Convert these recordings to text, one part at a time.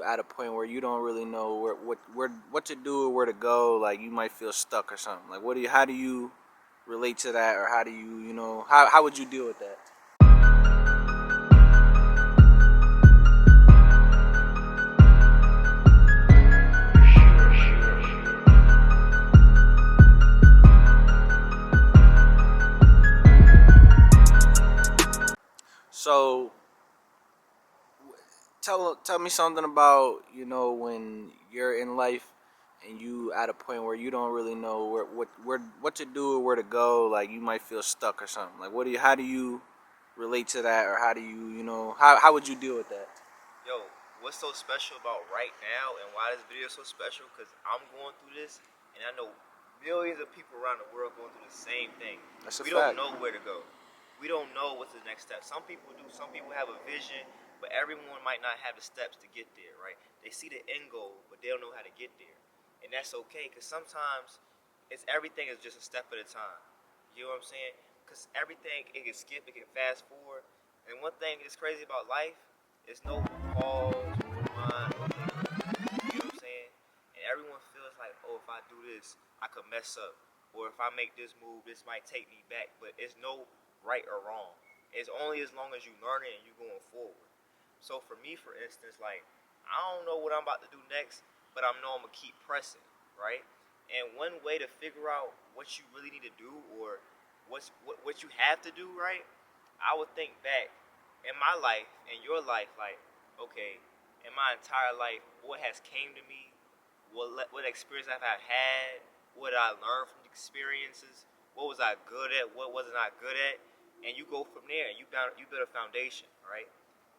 you at a point where you don't really know what to do or where to go, like you might feel stuck or something. Like how do you relate to that, or how do you how would you deal with that? So tell me something about when you're in life and you at a point where you don't really know what to do or where to go, like you might feel stuck or something. Like how do you relate to that, or how do you how would you deal with that? Yo, what's so special about right now and why this video is so special? Because I'm going through this and I know millions of people around the world going through the same thing. That's a We fact. don't know where to go. We don't know what's the next step. Some people do. Some people have a vision, but everyone might not have the steps to get there, right? They see the end goal, but they don't know how to get there. And that's okay, because sometimes everything is just a step at a time. You know what I'm saying? Because everything, it can skip, it can fast forward. And one thing that's crazy about life is no pause, rewind, or take a look. You know what I'm saying? And everyone feels like, oh, if I do this, I could mess up. Or if I make this move, this might take me back. But it's no right or wrong. It's only as long as you learn it and you going forward. So for me, for instance, like, I don't know what I'm about to do next, but I know I'm going to keep pressing, right? And one way to figure out what you really need to do, or what you have to do, right? I would think back in my life, in your life, like, okay, in my entire life, what has came to me, what experience I've had, what I learned from the experiences, what was I good at, what wasn't I good at, and you go from there and you build a foundation, right?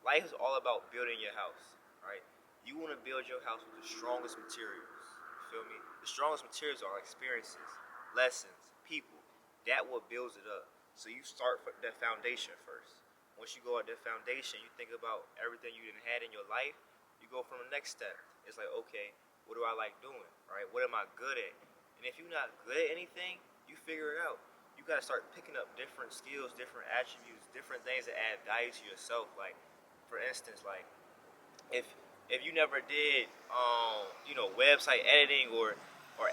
Life is all about building your house, right? You want to build your house with the strongest materials. You feel me? The strongest materials are experiences, lessons, people. That what builds it up. So you start from that foundation first. Once you go at that foundation, you think about everything you didn't had in your life. You go from the next step. It's like, okay, what do I like doing, right? What am I good at? And if you're not good at anything, you figure it out. You gotta start picking up different skills, different attributes, different things that add value to yourself. Like, for instance, like if you never did website editing or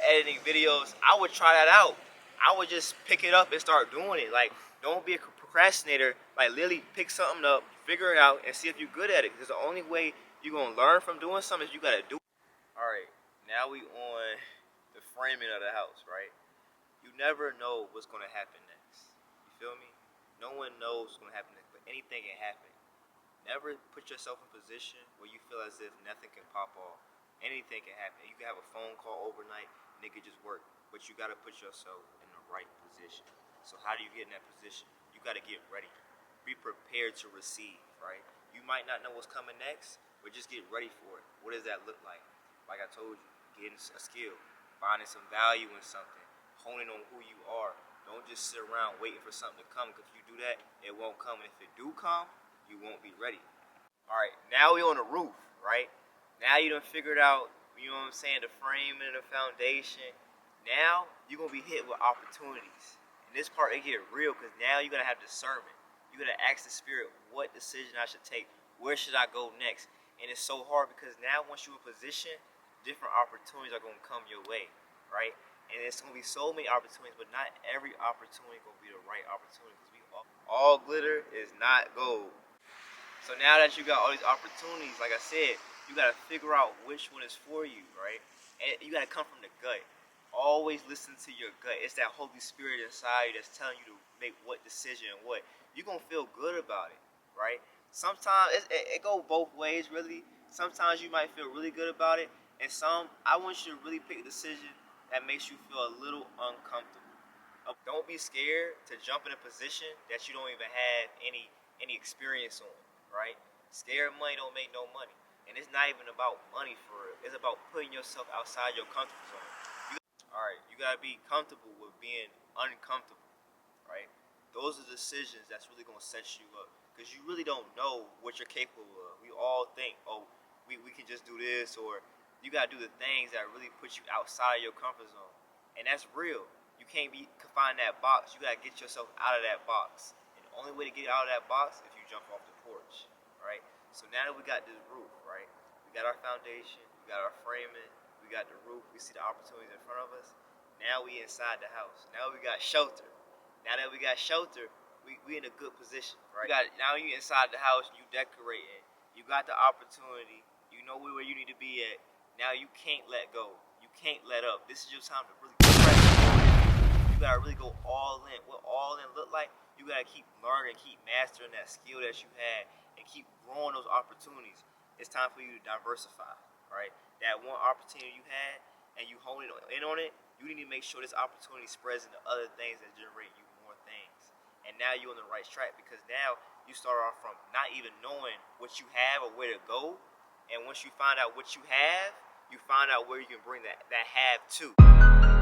editing videos, I would try that out. I would just pick it up and start doing it. Like, don't be a procrastinator. Like, literally pick something up, figure it out, and see if you're good at it. Because the only way you're gonna learn from doing something is you gotta do it. All right, now we on the framing of the house, right? You never know what's gonna happen next. You feel me? No one knows what's gonna happen next, but anything can happen. Never put yourself in a position where you feel as if nothing can pop off. Anything can happen. You can have a phone call overnight and it could just work. But you got to put yourself in the right position. So how do you get in that position? You got to get ready. Be prepared to receive, right? You might not know what's coming next, but just get ready for it. What does that look like? Like I told you, getting a skill, finding some value in something, honing on who you are. Don't just sit around waiting for something to come, because if you do that, it won't come. And if it do come, you won't be ready. All right, now we on the roof, right? Now you done figured out, you know what I'm saying, the frame and the foundation. Now you're going to be hit with opportunities. And this part, it get real, because now you're going to have discernment. You're going to ask the spirit what decision I should take. Where should I go next? And it's so hard, because now once you're in position, different opportunities are going to come your way, right? And it's going to be so many opportunities, but not every opportunity going to be the right opportunity, because all glitter is not gold. So now that you got all these opportunities, like I said, you got to figure out which one is for you, right? And you got to come from the gut. Always listen to your gut. It's that Holy Spirit inside you that's telling you to make what decision and what. You're going to feel good about it, right? Sometimes it go both ways, really. Sometimes you might feel really good about it. And I want you to really pick a decision that makes you feel a little uncomfortable. Don't be scared to jump in a position that you don't even have any experience on, right? Scared money don't make no money. And it's not even about money for real. It's about putting yourself outside your comfort zone. Alright, you gotta be comfortable with being uncomfortable, right? Those are decisions that's really gonna set you up. Because you really don't know what you're capable of. We all think, oh, we can just do this, or you gotta do the things that really put you outside your comfort zone. And that's real. You can't be confined in that box. You gotta get yourself out of that box. And the only way to get out of that box is if you jump off the porch, right? So now that we got this roof, right? We got our foundation, we got our framing, we got the roof, we see the opportunities in front of us. Now we inside the house. Now we got shelter. Now that we got shelter, we in a good position, right? Now you inside the house, you decorating, you got the opportunity, you know where you need to be at. Now you can't let go. You can't let up. This is your time to really press forward. You gotta really go all in. What all in look like? You gotta keep learning, keep mastering that skill that you had, and keep growing those opportunities. It's time for you to diversify, right? That one opportunity you had, and you hone in on it. You need to make sure this opportunity spreads into other things that generate you more things. And now you're on the right track because now you start off from not even knowing what you have or where to go. And once you find out what you have, you find out where you can bring that have to.